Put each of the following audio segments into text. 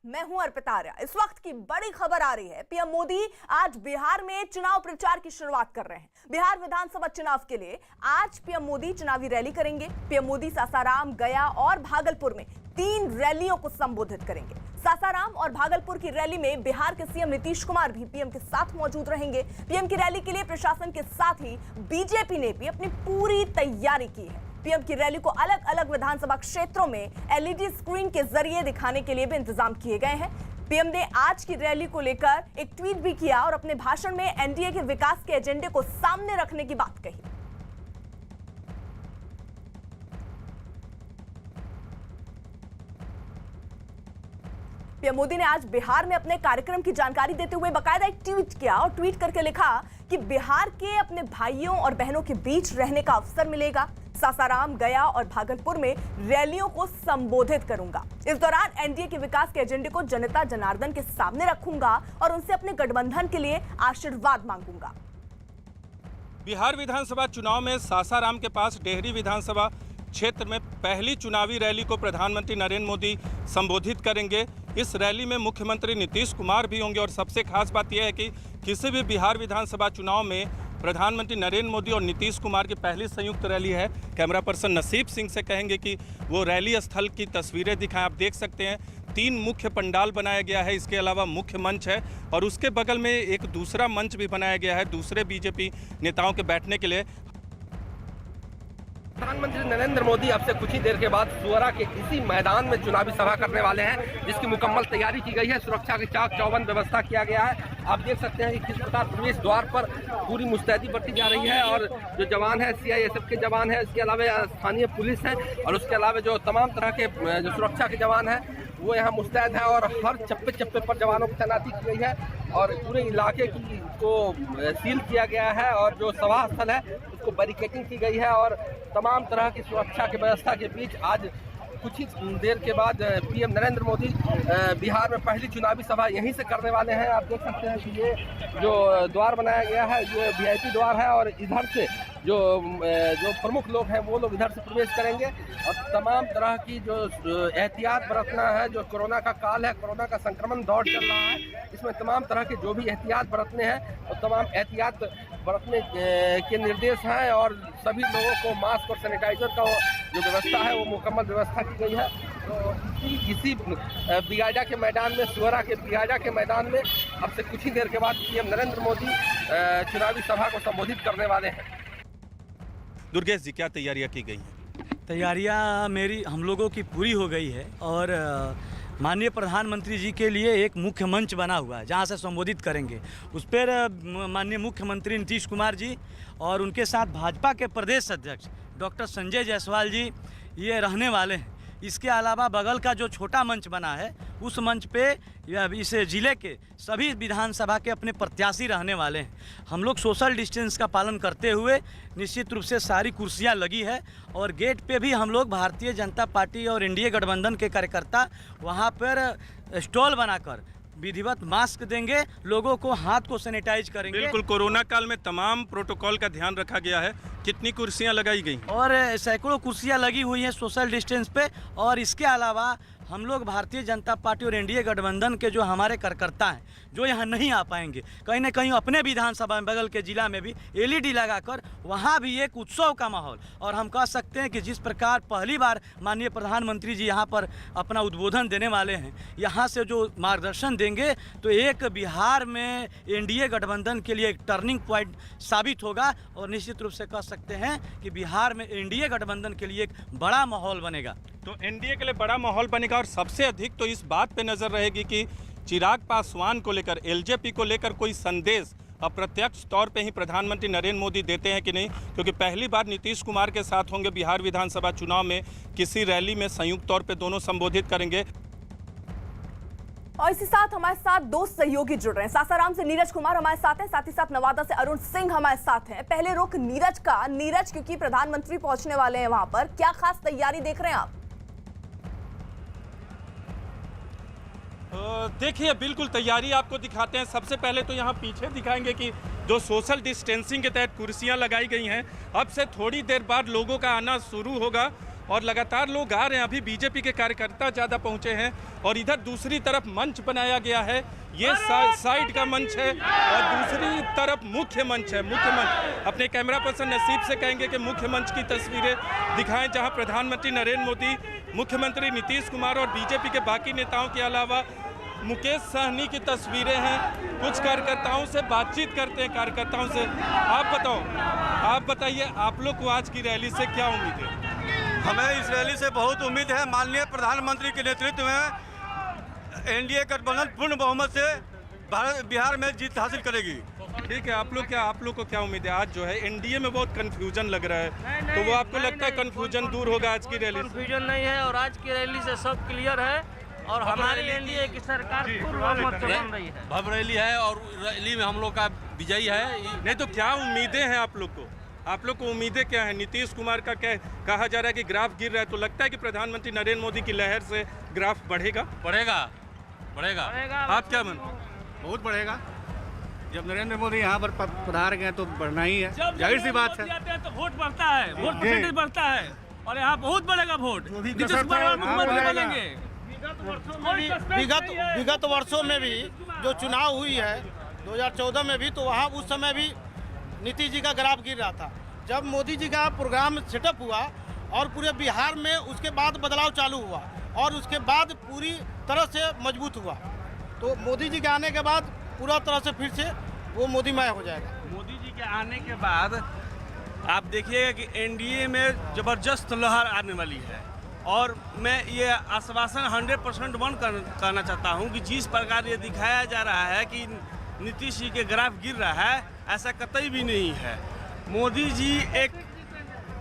मैं हूं अर्पिता आर्या। इस वक्त की बड़ी खबर आ रही है। पीएम मोदी आज बिहार में चुनाव प्रचार की शुरुआत कर रहे हैं। बिहार विधानसभा चुनाव के लिए आज पीएम मोदी चुनावी रैली करेंगे। पीएम मोदी सासाराम, गया और भागलपुर में 3 रैलियों को संबोधित करेंगे। सासाराम और भागलपुर की रैली में बिहार के सीएम नीतीश कुमार भी पीएम के साथ मौजूद रहेंगे। पीएम की रैली के लिए प्रशासन के साथ ही बीजेपी ने भी अपनी पूरी तैयारी की है। पीएम की रैली को अलग अलग विधानसभा क्षेत्रों में एलईडी स्क्रीन के जरिए दिखाने के लिए भी इंतजाम किए गए हैं। पीएम ने आज की रैली को लेकर एक ट्वीट भी किया और अपने भाषण में एनडीए के विकास के एजेंडे को सामने रखने की बात कही। पीएम मोदी ने आज बिहार में अपने कार्यक्रम की जानकारी देते हुए बाकायदा एक ट्वीट किया और ट्वीट करके लिखा कि बिहार के अपने भाइयों और बहनों के बीच रहने का अवसर मिलेगा। सासाराम, गया और भागलपुर में रैलियों को संबोधित करूंगा। इस दौरान एनडीए के विकास के एजेंडे को जनता जनार्दन के सामने रखूंगा और उनसे अपने गठबंधन के लिए आशीर्वाद मांगूंगा। बिहार विधानसभा चुनाव में सासाराम के पास डेहरी विधानसभा क्षेत्र में पहली चुनावी रैली को प्रधानमंत्री नरेंद्र मोदी संबोधित करेंगे। इस रैली में मुख्यमंत्री नीतीश कुमार भी होंगे और सबसे खास बात यह है कि किसी भी बिहार विधानसभा चुनाव में प्रधानमंत्री नरेंद्र मोदी और नीतीश कुमार की पहली संयुक्त रैली है। कैमरा पर्सन नसीब सिंह से कहेंगे कि वो रैली स्थल की तस्वीरें दिखाएं। आप देख सकते हैं 3 मुख्य पंडाल बनाया गया है, इसके अलावा मुख्य मंच है और उसके बगल में एक दूसरा मंच भी बनाया गया है दूसरे बीजेपी नेताओं के बैठने के लिए। प्रधानमंत्री नरेंद्र मोदी अब से कुछ ही देर के बाद सुअरा के इसी मैदान में चुनावी सभा करने वाले हैं, जिसकी मुकम्मल तैयारी की गई है। सुरक्षा की चाक चौबंद व्यवस्था किया गया है। आप देख सकते हैं कि किस प्रकार प्रवेश द्वार पर पूरी मुस्तैदी बरती जा रही है और जो जवान है सीआईएसएफ के जवान है, इसके अलावा स्थानीय पुलिस है और उसके अलावा जो तमाम तरह के जो सुरक्षा के जवान हैं वो यहाँ मुस्तैद है और हर चप्पे चप्पे पर जवानों की तैनाती की गई है और पूरे इलाके को सील किया गया है और जो सभा स्थल है उसको बैरिकेडिंग की गई है और तमाम तरह की सुरक्षा की व्यवस्था के बीच आज कुछ ही देर के बाद पीएम नरेंद्र मोदी बिहार में पहली चुनावी सभा यहीं से करने वाले हैं। आप देख सकते हैं कि ये जो द्वार बनाया गया है ये वीआईपी द्वार है और इधर से जो प्रमुख लोग हैं वो लोग इधर से प्रवेश करेंगे और तमाम तरह की जो एहतियात बरतना है, जो कोरोना का काल है, कोरोना का संक्रमण दौर चल रहा है, इसमें तमाम तरह के जो भी एहतियात बरतने हैं और तमाम एहतियात बरतने के निर्देश हैं और सभी लोगों को मास्क और सैनिटाइजर का जो व्यवस्था है वो मुकम्मल व्यवस्था की गई है। तो इसी बिगाजा के मैदान में, सुअरा के बिगाजा के मैदान में अब से कुछ ही देर के बाद पीएम नरेंद्र मोदी चुनावी सभा को संबोधित करने वाले हैं। दुर्गेश जी, क्या तैयारियां की गई हैं? तैयारियां हम लोगों की पूरी हो गई है और माननीय प्रधानमंत्री जी के लिए एक मुख्य मंच बना हुआ है जहां से संबोधित करेंगे। उस पर माननीय मुख्यमंत्री नीतीश कुमार जी और उनके साथ भाजपा के प्रदेश अध्यक्ष डॉक्टर संजय जायसवाल जी ये रहने वाले हैं। इसके अलावा बगल का जो छोटा मंच बना है उस मंच पे इस ज़िले के सभी विधानसभा के अपने प्रत्याशी रहने वाले हैं। हम लोग सोशल डिस्टेंस का पालन करते हुए निश्चित रूप से सारी कुर्सियां लगी है और गेट पे भी हम लोग भारतीय जनता पार्टी और एनडीए गठबंधन के कार्यकर्ता वहां पर स्टॉल बनाकर विधिवत मास्क देंगे, लोगों को हाथ को सैनिटाइज करेंगे। बिल्कुल, कोरोना काल में तमाम प्रोटोकॉल का ध्यान रखा गया है। कितनी कुर्सियां लगाई गई? और सैकड़ों कुर्सियां लगी हुई हैं सोशल डिस्टेंस पे और इसके अलावा हम लोग भारतीय जनता पार्टी और एनडीए गठबंधन के जो हमारे कार्यकर्ता हैं जो यहाँ नहीं आ पाएंगे, कहीं ना कहीं अपने विधानसभा में बगल के जिला में भी एलईडी लगाकर वहाँ भी एक उत्सव का माहौल। और हम कह सकते हैं कि जिस प्रकार पहली बार माननीय प्रधानमंत्री जी यहाँ पर अपना उद्बोधन देने वाले हैं, यहाँ से जो मार्गदर्शन देंगे तो एक बिहार में एनडीए गठबंधन के लिए एक टर्निंग पॉइंट साबित होगा और निश्चित रूप से कह सकते हैं कि बिहार में एनडीए गठबंधन के लिए एक बड़ा माहौल बनेगा। तो एनडीए के लिए बड़ा माहौल बनेगा और सबसे अधिक तो इस बात पे नजर रहेगी कि चिराग पासवान को लेकर, एलजेपी को लेकर कोई संदेश अप्रत्यक्ष तौर पे ही प्रधानमंत्री नरेंद्र मोदी देते हैं कि नहीं, क्योंकि पहली बार नीतीश कुमार के साथ होंगे बिहार विधानसभा चुनाव में, किसी रैली में संयुक्त तौर पे दोनों संबोधित करेंगे। और इसी साथ हमारे साथ 2 सहयोगी जुड़ रहे हैं। सासाराम से नीरज कुमार हमारे साथ हैं, साथ ही साथ नवादा से अरुण सिंह हमारे साथ हैं। पहले रुख नीरज का। नीरज, क्योंकि प्रधानमंत्री पहुंचने वाले हैं वहां पर, क्या खास तैयारी देख रहे हैं आप? देखिए, बिल्कुल तैयारी आपको दिखाते हैं। सबसे पहले तो यहाँ पीछे दिखाएंगे कि जो सोशल डिस्टेंसिंग के तहत कुर्सियाँ लगाई गई हैं, अब से थोड़ी देर बाद लोगों का आना शुरू होगा और लगातार लोग आ रहे हैं। अभी बीजेपी के कार्यकर्ता ज़्यादा पहुंचे हैं और इधर दूसरी तरफ मंच बनाया गया है, ये साइड का मंच है और दूसरी तरफ मुख्य मंच है। मुख्य मंच अपने कैमरा पर्सन नसीब से कहेंगे कि मुख्य मंच की तस्वीरें दिखाएं, जहां प्रधानमंत्री नरेंद्र मोदी, मुख्यमंत्री नीतीश कुमार और बीजेपी के बाकी नेताओं के अलावा मुकेश सहनी की तस्वीरें हैं। कुछ कार्यकर्ताओं से बातचीत करते हैं। कार्यकर्ताओं से आप बताइए, आप लोग को आज की रैली से क्या उम्मीद है? हमें इस रैली से बहुत उम्मीद है। माननीय प्रधानमंत्री के नेतृत्व में एनडीए गठबंधन पूर्ण बहुमत से बिहार में जीत हासिल करेगी। ठीक है, आप लोग को क्या उम्मीद है? आज जो है एनडीए में बहुत कंफ्यूजन लग रहा है, तो वो आपको लगता है कंफ्यूजन दूर होगा आज की रैली से? कंफ्यूजन नहीं है और आज की रैली से सब क्लियर है और हमारी एनडीए की सरकार पूर्ण बहुमत से बन रही है। भव्य रैली है और रैली में हम लोग का विजयी है। नहीं तो क्या उम्मीदें हैं आप लोग को? आप लोग को उम्मीदें क्या है? नीतीश कुमार का क्या कहा जा रहा है कि ग्राफ गिर रहा है, तो लगता है कि प्रधानमंत्री नरेंद्र मोदी की लहर से ग्राफ बढ़ेगा? बढ़ेगा। आप क्या मन? बहुत बढ़ेगा। जब नरेंद्र मोदी यहाँ पर पधार गए तो बढ़ना ही है, जाहिर सी बात है। तो वोट बढ़ता है, वोट परसेंटेज बढ़ता है और यहाँ बहुत बढ़ेगा वोट। नीतीश कुमार मुख्यमंत्री बनेंगे। विगत वर्षों में भी जो चुनाव हुई है 2014 में भी, तो वहाँ उस समय भी नीतीश जी का ग्राफ गिर रहा था। जब मोदी जी का प्रोग्राम सेटअप हुआ और पूरे बिहार में उसके बाद बदलाव चालू हुआ और उसके बाद पूरी तरह से मजबूत हुआ, तो मोदी जी के आने के बाद पूरा तरह से फिर से वो मोदीमय हो जाएगा। मोदी जी के आने के बाद आप देखिएगा कि एनडीए में ज़बरदस्त लहर आने वाली है और मैं ये आश्वासन 100% करना चाहता हूँ कि जिस प्रकार ये दिखाया जा रहा है कि नीतीश जी के ग्राफ गिर रहा है, ऐसा कतई भी नहीं है। मोदी जी एक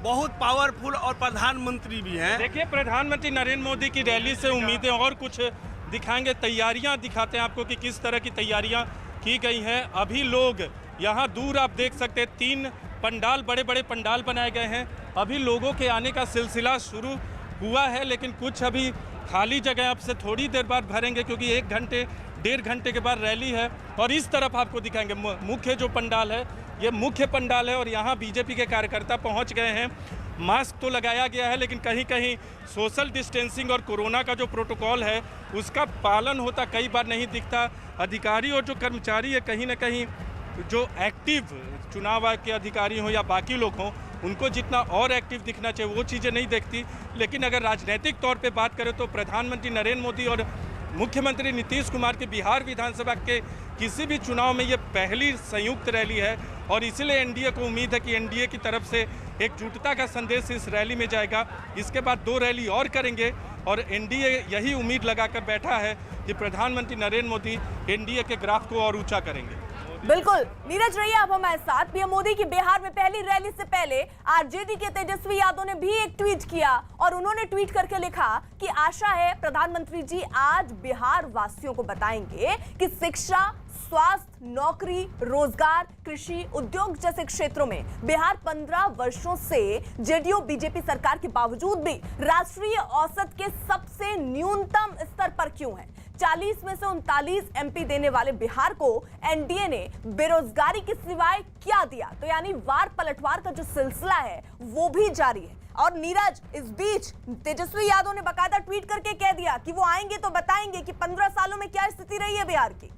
बहुत पावरफुल और प्रधानमंत्री भी हैं। देखिए, प्रधानमंत्री नरेंद्र मोदी की रैली से उम्मीदें और कुछ दिखाएंगे। तैयारियां दिखाते हैं आपको कि किस तरह की तैयारियां की गई हैं। अभी लोग यहाँ दूर आप देख सकते हैं, 3 पंडाल, बड़े बड़े पंडाल बनाए गए हैं। अभी लोगों के आने का सिलसिला शुरू हुआ है, लेकिन कुछ अभी खाली जगह अब से थोड़ी देर बाद भरेंगे, क्योंकि 1-1.5 घंटे के बाद रैली है। और इस तरफ आपको दिखाएंगे मुख्य जो पंडाल है, ये मुख्य पंडाल है और यहाँ बीजेपी के कार्यकर्ता पहुँच गए हैं। मास्क तो लगाया गया है, लेकिन कहीं कहीं सोशल डिस्टेंसिंग और कोरोना का जो प्रोटोकॉल है उसका पालन होता कई बार नहीं दिखता। अधिकारी और जो कर्मचारी है, कहीं ना कहीं जो एक्टिव चुनाव आयोग के अधिकारी हों या बाकी लोग हों, उनको जितना और एक्टिव दिखना चाहिए वो चीज़ें नहीं दिखती। लेकिन अगर राजनीतिक तौर पे बात करें तो प्रधानमंत्री नरेंद्र मोदी और मुख्यमंत्री नीतीश कुमार के बिहार विधानसभा के किसी भी चुनाव में ये पहली संयुक्त रैली है और इसीलिए एनडीए को उम्मीद है कि एनडीए की तरफ से एकजुटता का संदेश इस रैली में जाएगा। इसके बाद 2 रैली और करेंगे और एनडीए यही उम्मीद लगाकर बैठा है कि प्रधानमंत्री नरेंद्र मोदी एनडीए के ग्राफ को और ऊंचा करेंगे। बिल्कुल, नीरज रहिए आप हमारे साथ। पीएम मोदी की बिहार में पहली रैली से पहले आरजेडी के तेजस्वी यादव ने भी एक ट्वीट किया और उन्होंने ट्वीट करके लिखा कि आशा है प्रधानमंत्री जी आज बिहार वासियों को बताएंगे कि शिक्षा, स्वास्थ्य, नौकरी, रोजगार, कृषि, उद्योग जैसे क्षेत्रों में बिहार 15 वर्षों से जेडीयू बीजेपी सरकार के बावजूद भी राष्ट्रीय औसत के सबसे न्यूनतम स्तर पर क्यों है। 40 में से 39 एमपी देने वाले बिहार को एनडीए ने बेरोजगारी के सिवाय क्या दिया? तो यानी वार पलटवार का जो सिलसिला है वो भी जारी है। और नीरज, इस बीच तेजस्वी यादव ने बकायदा ट्वीट करके कह दिया कि वो आएंगे तो बताएंगे कि 15 सालों में क्या स्थिति रही है बिहार की।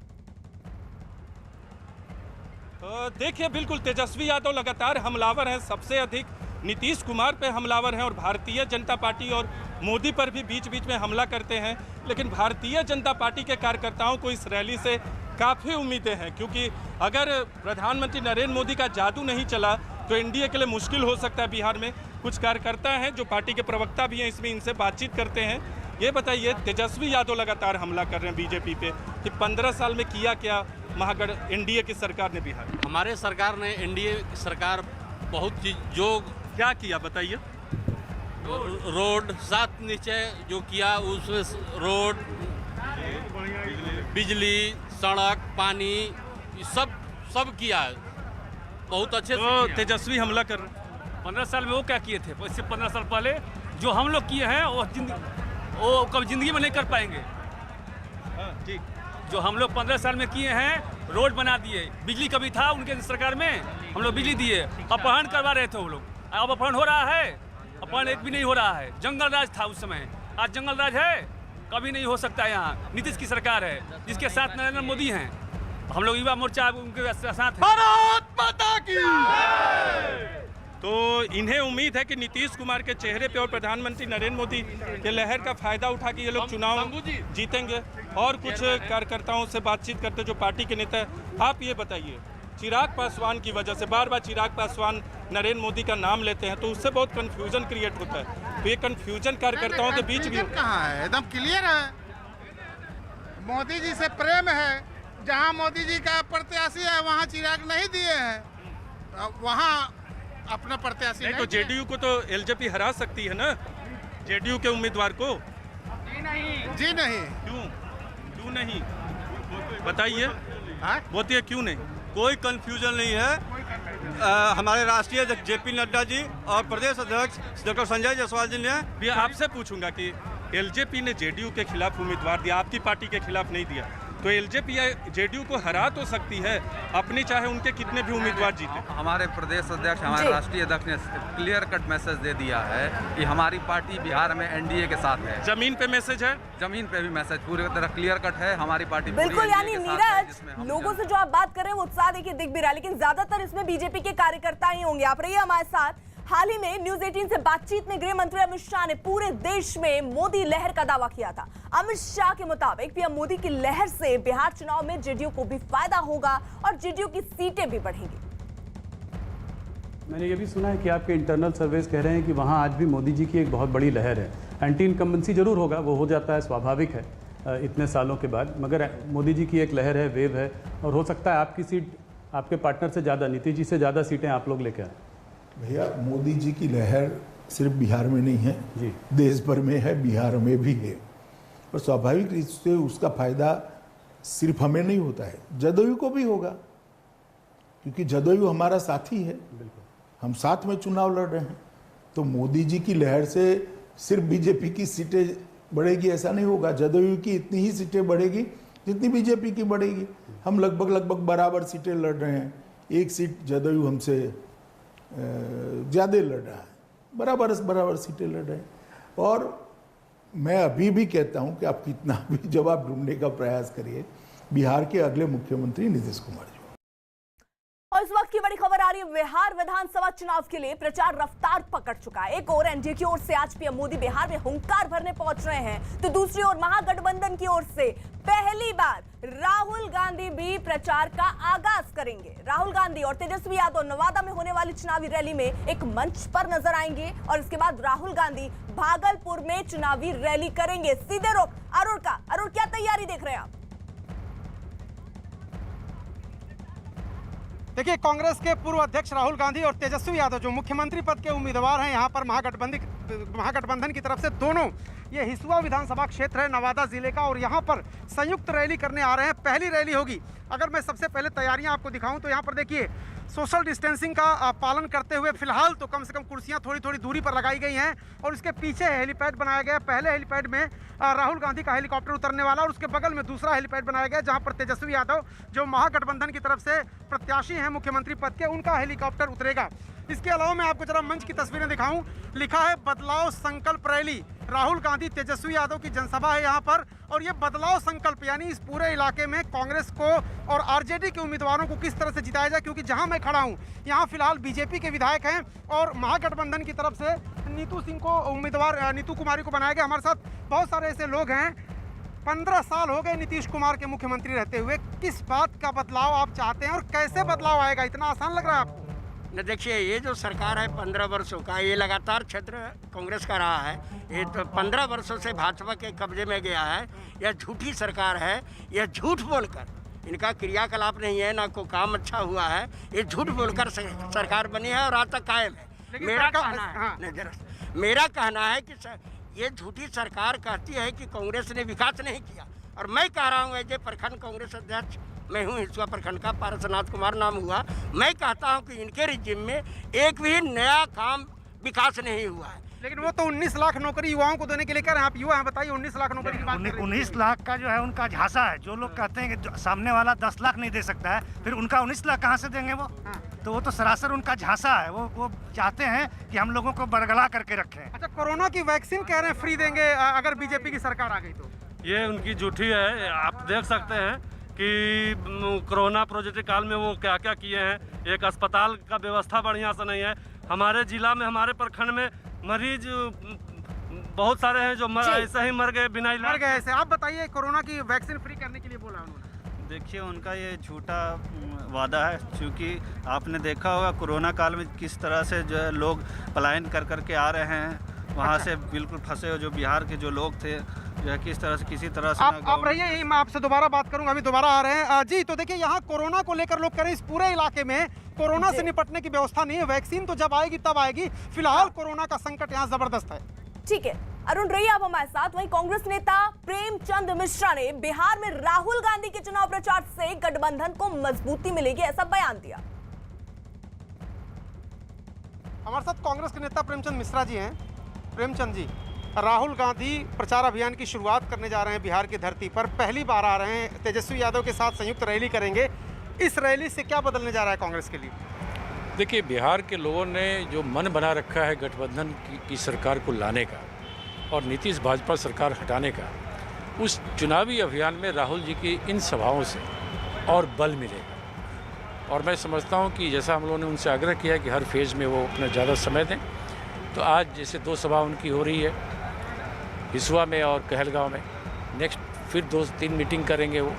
देखिए, बिल्कुल तेजस्वी यादव लगातार हमलावर हैं, सबसे अधिक नीतीश कुमार पे हमलावर हैं और भारतीय जनता पार्टी और मोदी पर भी बीच बीच में हमला करते हैं। लेकिन भारतीय जनता पार्टी के कार्यकर्ताओं को इस रैली से काफ़ी उम्मीदें हैं, क्योंकि अगर प्रधानमंत्री नरेंद्र मोदी का जादू नहीं चला तो एनडीए के लिए मुश्किल हो सकता है। बिहार में कुछ कार्यकर्ता हैं जो पार्टी के प्रवक्ता भी हैं, इसमें इनसे बातचीत करते हैं। ये बताइए, तेजस्वी यादव लगातार हमला कर रहे हैं बीजेपी पे कि 15 साल में किया क्या महागठ एनडीए की सरकार ने बिहार? हमारे सरकार ने, एनडीए की सरकार बहुत चीज जो क्या किया बताइए? रोड 7 नीचे जो किया, उसमें रोड, बिजली, सड़क, पानी, सब किया है, बहुत अच्छे से। तेजस्वी हमला कर रहे हैं। 15 साल में वो क्या किए थे? इससे 15 साल पहले जो हम लोग किए हैं वो कभी जिंदगी में नहीं कर पाएंगे। ठीक, जो हम लोग 15 साल में किए हैं, रोड बना दिए, बिजली कभी था उनके सरकार में, हम लोग बिजली दिए, अपहरण करवा रहे थे वो लोग, अब अपहरण हो रहा है अपहरण एक भी नहीं हो रहा है। जंगल राज था उस समय, आज जंगल राज है? कभी नहीं हो सकता। यहाँ नीतीश की सरकार है जिसके साथ नरेंद्र मोदी हैं। हम लोग युवा मोर्चा उनके साथ हैं। भारत माता की। तो इन्हें उम्मीद है कि नीतीश कुमार के चेहरे पे और प्रधानमंत्री नरेंद्र मोदी के लहर का फायदा उठा के ये लोग चुनाव जीतेंगे। और कुछ कार्यकर्ताओं से बातचीत करते जो पार्टी के नेता हैं, आप ये बताइए, चिराग पासवान की वजह से बार बार चिराग पासवान नरेंद्र मोदी का नाम लेते हैं तो उससे बहुत कंफ्यूजन क्रिएट होता है। तो ये कंफ्यूजन कार्यकर्ताओं के बीच भी कहाँ है? एकदम क्लियर है। मोदी जी से प्रेम है। जहाँ मोदी जी का प्रत्याशी है वहाँ चिराग नहीं दिए हैं, वहाँ अपना प्रत्याशी नहीं। तो जेडीयू को तो एलजेपी हरा सकती है ना, जेडीयू के उम्मीदवार को। जी नहीं। क्यों नहीं बताइए, बोलती है क्यों नहीं? कोई कंफ्यूजन नहीं है। हमारे राष्ट्रीय अध्यक्ष जेपी नड्डा जी और प्रदेश अध्यक्ष डॉक्टर संजय जायसवाल जी ने भी आपसे पूछूंगा कि एलजेपी ने जेडीयू के खिलाफ उम्मीदवार दिया, आपकी पार्टी के खिलाफ नहीं दिया, तो एलजेपी या जेडीयू को हरा तो सकती है अपनी, चाहे उनके कितने भी उम्मीदवार जीते। हमारे प्रदेश अध्यक्ष, हमारे राष्ट्रीय अध्यक्ष ने क्लियर कट मैसेज दे दिया है कि हमारी पार्टी बिहार में एनडीए के साथ है। जमीन पे मैसेज है, जमीन पे भी मैसेज पूरी तरह क्लियर कट है। हमारी पार्टी बिल्कुल, यानी नीरज, लोगों से जो आप बात कर रहे हैं वो उत्साह देखिए दिख भी रहा है, लेकिन ज्यादातर इसमें बीजेपी के कार्यकर्ता ही होंगे। आप रहिए हमारे साथ। हाल ही में न्यूज 18 से बातचीत में गृह मंत्री अमित शाह ने पूरे देश में मोदी लहर का दावा किया था। अमित शाह के मुताबिक पीएम मोदी की लहर से बिहार चुनाव में जेडीयू को भी फायदा होगा और जेडीयू की सीटें भी बढ़ेंगी। मैंने ये भी सुना है कि आपके इंटरनल सर्वेस कह रहे हैं कि वहाँ आज भी मोदी जी की एक बहुत बड़ी लहर है। एंटी इनकम्बेंसी जरूर होगा, वो हो जाता है, स्वाभाविक है इतने सालों के बाद, मगर मोदी जी की एक लहर है, वेव है, और हो सकता है आपकी सीट आपके पार्टनर से ज़्यादा, नीतीश जी से ज़्यादा सीटें आप लोग लेकर आए। भैया, मोदी जी की लहर सिर्फ बिहार में नहीं है जी, देश भर में है, बिहार में भी है, और स्वाभाविक रूप से उसका फायदा सिर्फ हमें नहीं होता है, जदयू को भी होगा, क्योंकि जदयू हमारा साथी है, हम साथ में चुनाव लड़ रहे हैं। तो मोदी जी की लहर से सिर्फ बीजेपी की सीटें बढ़ेगी ऐसा नहीं होगा, जदयू की इतनी ही सीटें बढ़ेगी जितनी बीजेपी की बढ़ेगी। हम लगभग बराबर सीटें लड़ रहे हैं, एक सीट जदयू हमसे ज़्यादा लड़ रहा है, बराबर सीटें लड़ रहे हैं। और मैं अभी भी कहता हूं कि आप कितना भी जवाब ढूंढने का प्रयास करिए, बिहार के अगले मुख्यमंत्री नीतीश कुमार जी। और इस वक्त की बड़ी खबर आ रही है, बिहार विधानसभा चुनाव के लिए प्रचार रफ्तार पकड़ चुका है। एक और एनडीए की ओर से आज पीएम मोदी बिहार में हुंकार भरने पहुंच रहे हैं, तो दूसरी ओर महागठबंधन की ओर से पहली बार राहुल गांधी भी प्रचार का आगाज करेंगे। राहुल गांधी और तेजस्वी यादव नवादा में होने वाली चुनावी रैली में एक मंच पर नजर आएंगे और इसके बाद राहुल गांधी भागलपुर में चुनावी रैली करेंगे। सीधे रुख अरुण का। अरुण, क्या तैयारी देख रहे हैं आप? देखिए, कांग्रेस के पूर्व अध्यक्ष राहुल गांधी और तेजस्वी यादव जो मुख्यमंत्री पद के उम्मीदवार हैं यहाँ पर महागठबंधन की तरफ से, दोनों ये हिसुआ विधानसभा क्षेत्र है नवादा जिले का, और यहाँ पर संयुक्त रैली करने आ रहे हैं। पहली रैली होगी। अगर मैं सबसे पहले तैयारियां आपको दिखाऊं तो यहाँ पर देखिए, सोशल डिस्टेंसिंग का पालन करते हुए फिलहाल तो कम से कम कुर्सियां थोड़ी दूरी पर लगाई गई हैं, और उसके पीछे हेलीपैड बनाया गया। पहले हेलीपैड में राहुल गांधी का हेलीकॉप्टर उतरने वाला, और उसके बगल में दूसरा हेलीपैड बनाया गया जहां पर तेजस्वी यादव जो महागठबंधन की तरफ से प्रत्याशी हैं मुख्यमंत्री पद के, उनका हेलीकॉप्टर उतरेगा। इसके अलावा मैं आपको जरा मंच की तस्वीरें दिखाऊं। लिखा है बदलाव संकल्प रैली। राहुल गांधी तेजस्वी यादव की जनसभा है यहाँ पर, और ये बदलाव संकल्प यानी इस पूरे इलाके में कांग्रेस को और आरजेडी के उम्मीदवारों को किस तरह से जिताया जाए, क्योंकि जहां मैं खड़ा हूं यहाँ फिलहाल बीजेपी के विधायक हैं और महागठबंधन की तरफ से नीतू सिंह को उम्मीदवार, नीतू कुमारी को बनाया गया। हमारे साथ बहुत सारे ऐसे लोग हैं। 15 साल हो गए नीतीश कुमार के मुख्यमंत्री रहते हुए, किस बात का बदलाव आप चाहते हैं और कैसे बदलाव आएगा? इतना आसान लग रहा है आपको? देखिए, ये जो सरकार है 15 वर्षों का, ये लगातार क्षेत्र कांग्रेस का रहा है। ये तो 15 वर्षों से भाजपा के कब्जे में गया है। यह झूठी सरकार है। यह झूठ बोलकर, इनका क्रियाकलाप नहीं है, ना कोई काम अच्छा हुआ है, ये झूठ बोलकर सरकार बनी है और आज तक कायम है। मेरा कहना है कि ये झूठी सरकार कहती है कि कांग्रेस ने विकास नहीं किया, और मैं कह रहा हूँ एज प्रखंड कांग्रेस अध्यक्ष, मैं हूँ हिसुआ प्रखंड का, पारसनाथ कुमार नाम हुआ। मैं कहता हूँ कि इनके रिजिम में एक भी नया काम विकास नहीं हुआ है। लेकिन वो तो 19 लाख नौकरी युवाओं को देने के लिए कह रहे हैं। आप युवा हैं, बताइए 19 लाख नौकरी की बात कर रहे हैं। 19 लाख का जो है उनका झांसा है। जो लोग कहते हैं कि सामने वाला 10 लाख नहीं दे सकता है, फिर उनका 19 लाख कहाँ से देंगे वो? तो वो तो सरासर उनका झांसा है। वो चाहते हैं कि हम लोगों को बरगला करके रखें। अच्छा, कोरोना की वैक्सीन कह रहे हैं फ्री देंगे अगर बीजेपी की सरकार आ गई तो। ये उनकी झूठी है। आप देख सकते हैं कि कोरोना प्रोजेक्ट काल में वो क्या क्या किए हैं। एक अस्पताल का व्यवस्था बढ़िया से नहीं है। हमारे जिला में, हमारे प्रखंड में मरीज बहुत सारे हैं जो ऐसे ही मर गए बिना इलाज। मर गए ऐसे। आप बताइए, कोरोना की वैक्सीन फ्री करने के लिए बोला उन्होंने। देखिए, उनका ये झूठा वादा है, क्योंकि आपने देखा होगा कोरोना काल में किस तरह से जो है लोग पलायन कर करके आ रहे हैं वहाँ से, बिल्कुल फंसे हो जो बिहार के जो लोग थे, जो है किस तरह से किसी तरह से। आप रहिए यही, मैं आपसे दोबारा बात करूंगा। अभी दोबारा आ रहे हैं जी। तो देखिए, यहाँ कोरोना को लेकर लोग कह रहे हैं इस पूरे इलाके में कोरोना से निपटने की व्यवस्था नहीं है। वैक्सीन तो जब आएगी तब आएगी, फिलहाल कोरोना का संकट यहाँ जबरदस्त है। ठीक है अरुण, रहिए आप हमारे साथ। वहीं कांग्रेस नेता प्रेमचंद मिश्रा ने बिहार में राहुल गांधी के चुनाव प्रचार से गठबंधन को मजबूती मिलेगी, ऐसा बयान दिया। हमारे साथ कांग्रेस के नेता प्रेमचंद मिश्रा जी हैं। प्रेमचंद जी, राहुल गांधी प्रचार अभियान की शुरुआत करने जा रहे हैं बिहार की धरती पर, पहली बार आ रहे हैं, तेजस्वी यादव के साथ संयुक्त रैली करेंगे। इस रैली से क्या बदलने जा रहा है कांग्रेस के लिए? देखिए, बिहार के लोगों ने जो मन बना रखा है गठबंधन की सरकार को लाने का और नीतीश भाजपा सरकार हटाने का, उस चुनावी अभियान में राहुल जी की इन सभाओं से और बल मिलेगा। और मैं समझता हूं कि जैसा हम लोगों ने उनसे आग्रह किया कि हर फेज़ में वो अपना ज़्यादा समय दें, तो आज जैसे 2 सभा उनकी हो रही है हिसुआ में और कहलगांव में, नेक्स्ट फिर 2-3 मीटिंग करेंगे वो।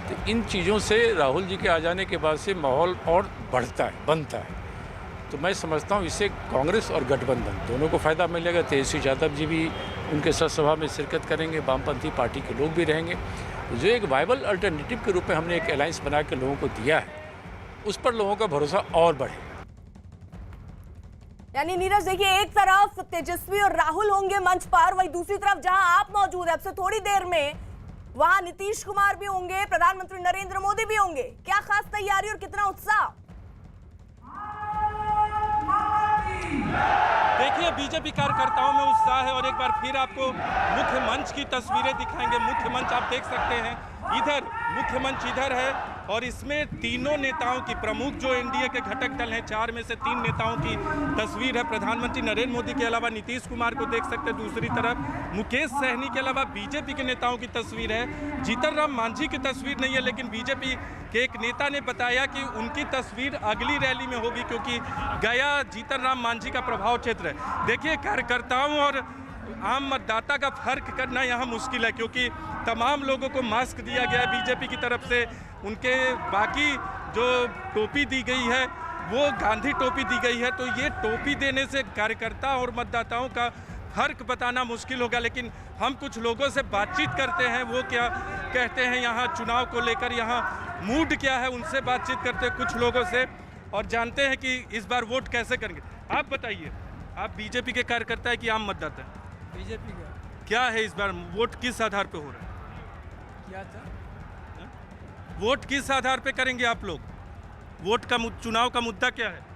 तो इन चीज़ों से राहुल जी के आ जाने के बाद से माहौल और बढ़ता है, बनता है। तो मैं समझता हूँ इससे कांग्रेस और गठबंधन दोनों को फ़ायदा मिलेगा। तेजस्वी यादव जी भी उनके साथ सभा में शिरकत करेंगे, वामपंथी पार्टी के लोग भी रहेंगे। जो एक वायबल अल्टरनेटिव के रूप में हमने एक अलायंस बना के लोगों को दिया है, उस पर लोगों का भरोसा और बढ़ेगा। यानी नीरज, देखिए, एक तरफ तेजस्वी और राहुल होंगे मंच पर, वहीं दूसरी तरफ जहां आप मौजूद हैं अब से थोड़ी देर में, वहां नीतीश कुमार भी होंगे, प्रधानमंत्री नरेंद्र मोदी भी होंगे। क्या खास तैयारी और कितना उत्साह? देखिए, बीजेपी कार्यकर्ताओं में उत्साह है और एक बार फिर आपको मुख्य मंच की तस्वीरें दिखाएंगे। मुख्य मंच आप देख सकते हैं, इधर मुख्य मंच इधर है और इसमें तीनों नेताओं की, प्रमुख जो एनडीए के घटक दल हैं 4 में से 3 नेताओं की तस्वीर है। प्रधानमंत्री नरेंद्र मोदी के अलावा नीतीश कुमार को देख सकते हैं, दूसरी तरफ मुकेश सहनी के अलावा बीजेपी के नेताओं की तस्वीर है। जीतन राम मांझी की तस्वीर नहीं है, लेकिन बीजेपी के एक नेता ने बताया कि उनकी तस्वीर अगली रैली में होगी, क्योंकि गया जीतन राम मांझी का प्रभाव क्षेत्र है। देखिए, कार्यकर्ताओं और आम मतदाता का फर्क करना यहाँ मुश्किल है, क्योंकि तमाम लोगों को मास्क दिया गया है बीजेपी की तरफ से। उनके बाकी जो टोपी दी गई है वो गांधी टोपी दी गई है, तो ये टोपी देने से कार्यकर्ता और मतदाताओं का फर्क बताना मुश्किल होगा। लेकिन हम कुछ लोगों से बातचीत करते हैं, वो क्या कहते हैं यहाँ चुनाव को लेकर, यहाँ मूड क्या है, उनसे बातचीत करते हैं कुछ लोगों से और जानते हैं कि इस बार वोट कैसे करेंगे। आप बताइए, आप बीजेपी के कार्यकर्ता है कि आम मतदाता है? बीजेपी का क्या है इस बार वोट किस आधार पे हो रहा है? क्या था? वोट किस आधार पे करेंगे आप लोग? वोट का चुनाव का मुद्दा क्या है?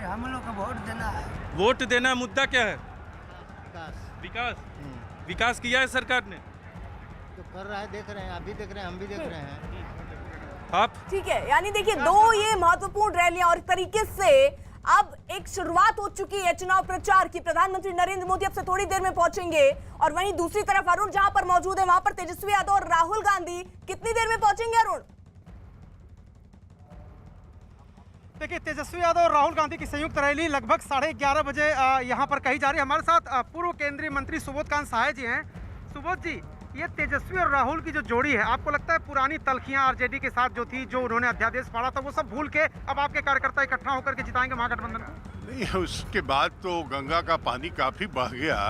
हम लोग को वोट देना है। वोट देना मुद्दा क्या है? विकास। विकास। विकास किया है सरकार ने? तो कर रहा है, देख रहे हैं, आप भी देख रहे हैं, हम भी देख रहे हैं। आप ठीक है, यानी देखिए, 2 ये महत्वपूर्ण रैलियां और तरीके से अब एक शुरुआत हो चुकी है चुनाव प्रचार की। प्रधानमंत्री नरेंद्र मोदी अब से थोड़ी देर में पहुंचेंगे और वहीं दूसरी तरफ अरुण जहां पर मौजूद है, वहां पर तेजस्वी यादव और राहुल गांधी कितनी देर में पहुंचेंगे अरुण? देखिए, तेजस्वी यादव और राहुल गांधी की संयुक्त रैली लगभग 11:30 बजे यहाँ पर कही जा रही है। हमारे साथ पूर्व केंद्रीय मंत्री सुबोध कांत सहाय जी हैं। सुबोध जी, ये तेजस्वी और राहुल की जो जोड़ी है, आपको लगता है पुरानी तलखियां आरजेडी के साथ जो थी, जो उन्होंने अध्यादेश पढ़ा था, वो सब भूल के अब आपके कार्यकर्ता इकट्ठा होकर के जिताएंगे महागठबंधन को? नहीं, उसके बाद तो गंगा का पानी काफ़ी बह गया।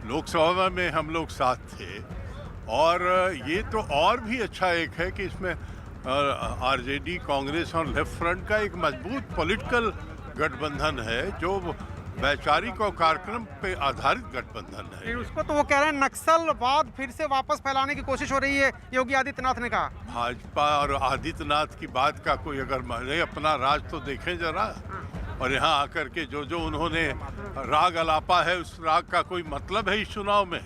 लोकसभा में हम लोग साथ थे और ये तो और भी अच्छा एक है कि इसमें आरजेडी, कांग्रेस और लेफ्ट फ्रंट का एक मजबूत पॉलिटिकल गठबंधन है, जो वैचारिक और कार्यक्रम पे आधारित गठबंधन है। उसको तो वो कह रहे हैं नक्सलवाद फिर से वापस फैलाने की कोशिश हो रही है, योगी आदित्यनाथ ने कहा। भाजपा और आदित्यनाथ की बात का कोई अगर माने, अपना राज तो देखें जरा। और यहाँ आकर के जो उन्होंने राग अलापा है, उस राग का कोई मतलब है इस चुनाव में?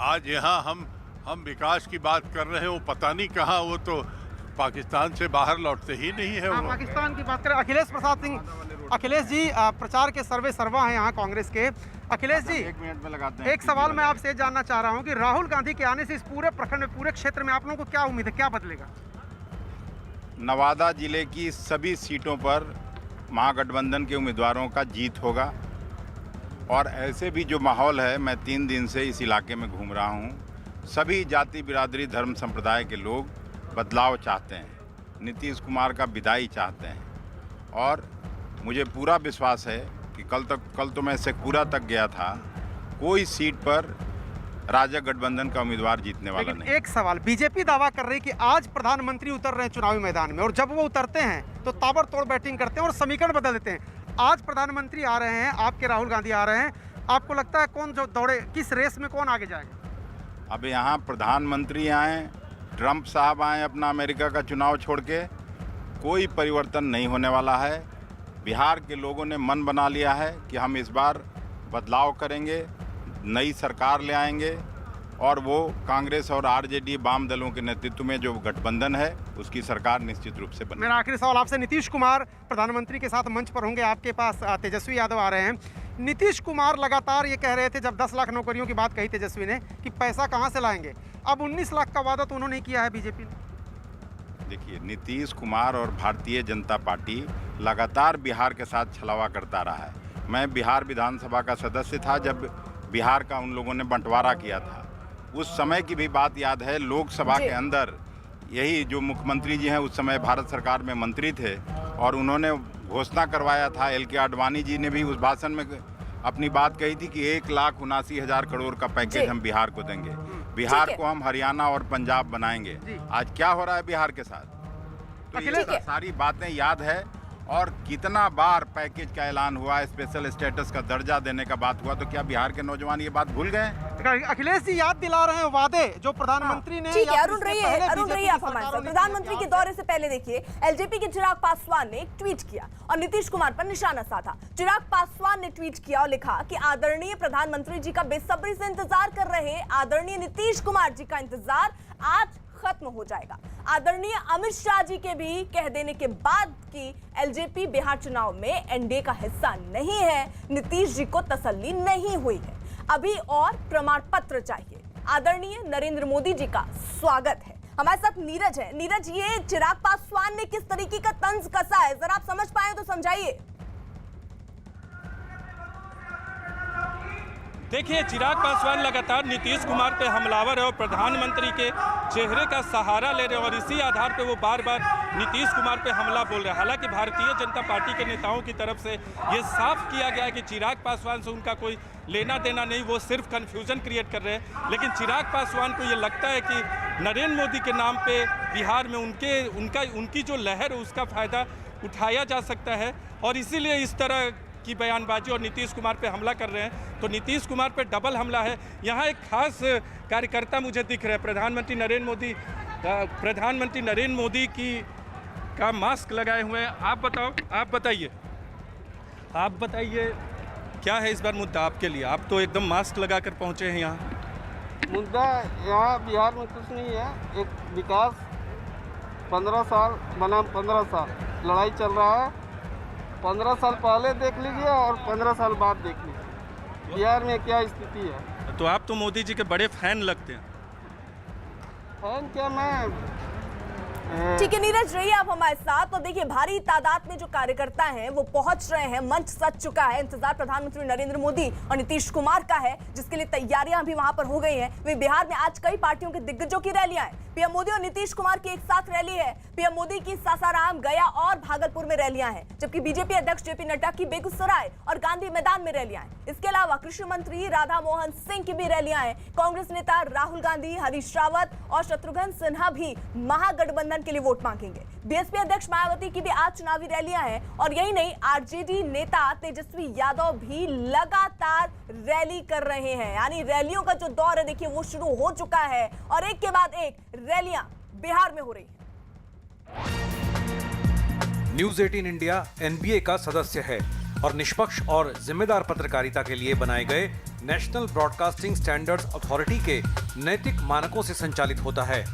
आज यहाँ हम विकास की बात कर रहे हैं, वो पता नहीं कहाँ, वो तो पाकिस्तान से बाहर लौटते ही नहीं है वो। पाकिस्तान की बात करें, अखिलेश प्रसाद सिंह, अखिलेश जी प्रचार के सर्वे सर्वा हैं यहाँ कांग्रेस के। अखिलेश जी, 1 मिनट में लगाते हैं। एक सवाल मैं आपसे जानना चाह रहा हूँ कि राहुल गांधी के आने से इस पूरे प्रखंड में, पूरे क्षेत्र में आप लोगों को क्या उम्मीद है, क्या बदलेगा? नवादा जिले की सभी सीटों पर महागठबंधन के उम्मीदवारों का जीत होगा। और ऐसे भी जो माहौल है, मैं 3 दिन से इस इलाके में घूम रहा हूँ, सभी जाति बिरादरी धर्म संप्रदाय के लोग बदलाव चाहते हैं, नीतीश कुमार का विदाई चाहते हैं। और मुझे पूरा विश्वास है कि कल तो मैं शेखपुरा तक गया था, कोई सीट पर राजग गठबंधन का उम्मीदवार जीतने वाला नहीं। एक सवाल, बीजेपी दावा कर रही है कि आज प्रधानमंत्री उतर रहे हैं चुनावी मैदान में, और जब वो उतरते हैं तो ताबड़तोड़ बैटिंग करते हैं और समीकरण बदल देते हैं। आज प्रधानमंत्री आ रहे हैं, आपके राहुल गांधी आ रहे हैं, आपको लगता है कौन जो दौड़े, किस रेस में कौन आगे जाएगा? अब यहाँ प्रधानमंत्री आए, ट्रंप साहब आए अपना अमेरिका का चुनाव छोड़ के, कोई परिवर्तन नहीं होने वाला है। बिहार के लोगों ने मन बना लिया है कि हम इस बार बदलाव करेंगे, नई सरकार ले आएंगे, और वो कांग्रेस और आरजेडी वाम दलों के नेतृत्व में जो गठबंधन है उसकी सरकार निश्चित रूप से बनेगी। मेरा आखिरी सवाल आपसे, नीतीश कुमार प्रधानमंत्री के साथ मंच पर होंगे, आपके पास तेजस्वी यादव आ रहे हैं। नीतीश कुमार लगातार ये कह रहे थे, जब 10 लाख नौकरियों की बात कही तेजस्वी ने, कि पैसा कहाँ से लाएंगे। अब 19 लाख का वादा तो उन्होंने किया है बीजेपी ने। देखिए, नीतीश कुमार और भारतीय जनता पार्टी लगातार बिहार के साथ छलावा करता रहा है। मैं बिहार विधानसभा का सदस्य था जब बिहार का उन लोगों ने बंटवारा किया था। उस समय की भी बात याद है, लोकसभा के अंदर यही जो मुख्यमंत्री जी हैं उस समय भारत सरकार में मंत्री थे, और उन्होंने घोषणा करवाया था, LK आडवाणी जी ने भी उस भाषण में अपनी बात कही थी कि 1,79,000 करोड़ का पैकेज हम बिहार को देंगे, बिहार को हम हरियाणा और पंजाब बनाएंगे। आज क्या हो रहा है बिहार के साथ? तो ये सारी बातें याद है। और कितना बार पैकेज का ऐलान हुआ, स्पेशल स्टेटस का दर्जा देने का बात हुआ, तो क्या बिहार के नौजवान ये बात भूल गए? अखिलेश जी याद दिला रहे हैं वादे जो प्रधानमंत्री ने। ठीक है, अरुण रहिए आप हमारे साथ। प्रधानमंत्री के दौरे से पहले देखिए, एलजेपी के चिराग पासवान ने एक ट्वीट किया और नीतीश कुमार पर निशाना साधा। चिराग पासवान ने ट्वीट किया और लिखा कि आदरणीय प्रधानमंत्री जी का बेसब्री से इंतजार कर रहे आदरणीय नीतीश कुमार जी का इंतजार आज खत्म हो जाएगा। आदरणीय अमित शाह जी के भी कह देने के बाद कि एलजेपी बिहार चुनाव में एनडीए का हिस्सा नहीं है, नीतीश जी को तसल्ली नहीं हुई है, अभी और प्रमाण पत्र चाहिए। आदरणीय नरेंद्र मोदी जी का स्वागत है। हमारे साथ नीरज है। नीरज, ये चिराग पासवान ने किस तरीके का तंज कसा है, जरा आप समझ पाए तो समझाइए। देखिए, चिराग पासवान लगातार नीतीश कुमार पे हमलावर है और प्रधानमंत्री के चेहरे का सहारा ले रहे हैं, और इसी आधार पे वो बार बार नीतीश कुमार पे हमला बोल रहे हैं। हालांकि भारतीय जनता पार्टी के नेताओं की तरफ से ये साफ किया गया है कि चिराग पासवान से उनका कोई लेना देना नहीं, वो सिर्फ कन्फ्यूजन क्रिएट कर रहे हैं। लेकिन चिराग पासवान को ये लगता है कि नरेंद्र मोदी के नाम पे बिहार में उनकी जो लहर है उसका फ़ायदा उठाया जा सकता है, और इसीलिए इस तरह की बयानबाजी और नीतीश कुमार पे हमला कर रहे हैं। तो नीतीश कुमार पे डबल हमला है। यहाँ एक खास कार्यकर्ता मुझे दिख रहे हैं, प्रधानमंत्री नरेंद्र मोदी का मास्क लगाए हुए हैं। आप बताइए क्या है इस बार मुद्दा आपके लिए? आप तो एकदम मास्क लगाकर पहुँचे हैं यहाँ। मुद्दा यहाँ बिहार में कुछ नहीं है, एक विकास 15 साल बनाम 15 साल लड़ाई चल रहा है। 15 साल पहले देख लीजिए और 15 साल बाद देख लीजिए बिहार में क्या स्थिति है। तो आप तो मोदी जी के बड़े फैन लगते हैं। फैन क्या, मैं ठीक है नीरज, रहिए आप हमारे साथ। तो देखिए, भारी तादाद में जो कार्यकर्ता हैं वो पहुंच रहे हैं, मंच सज चुका है। इंतजार प्रधानमंत्री नरेंद्र मोदी और नीतीश कुमार का है, जिसके लिए तैयारियां भी वहां पर हो गई हैं। वे बिहार में आज कई पार्टियों के दिग्गजों की रैलियां हैं। पीएम मोदी और नीतीश कुमार की एक साथ रैली है। पीएम मोदी की सासाराम, गया और भागलपुर में रैलियां हैं, जबकि बीजेपी अध्यक्ष जेपी नड्डा की बेगूसराय और गांधी मैदान में रैलियां हैं। इसके अलावा कृषि मंत्री राधा मोहन सिंह की भी रैलियां हैं। कांग्रेस नेता राहुल गांधी, हरीश रावत और शत्रुघ्न सिन्हा भी महागठबंधन के लिए वोट मांगेंगे। बीएसपी अध्यक्ष मायावती की भी आज चुनावी रैलियां हैं। और यही नहीं, आरजेडी नेता तेजस्वी यादव भी लगातार रैली कर रहे हैं। यानी रैलियों का जो दौर है देखिए वो शुरू हो चुका है, और एक के बाद एक रैलियां बिहार में हो रही हैं। न्यूज 18 इंडिया एनबीए का सदस्य है और निष्पक्ष और जिम्मेदार पत्रकारिता के लिए बनाए गए नेशनल ब्रॉडकास्टिंग स्टैंडर्ड्स अथॉरिटी के नैतिक मानकों से संचालित होता है।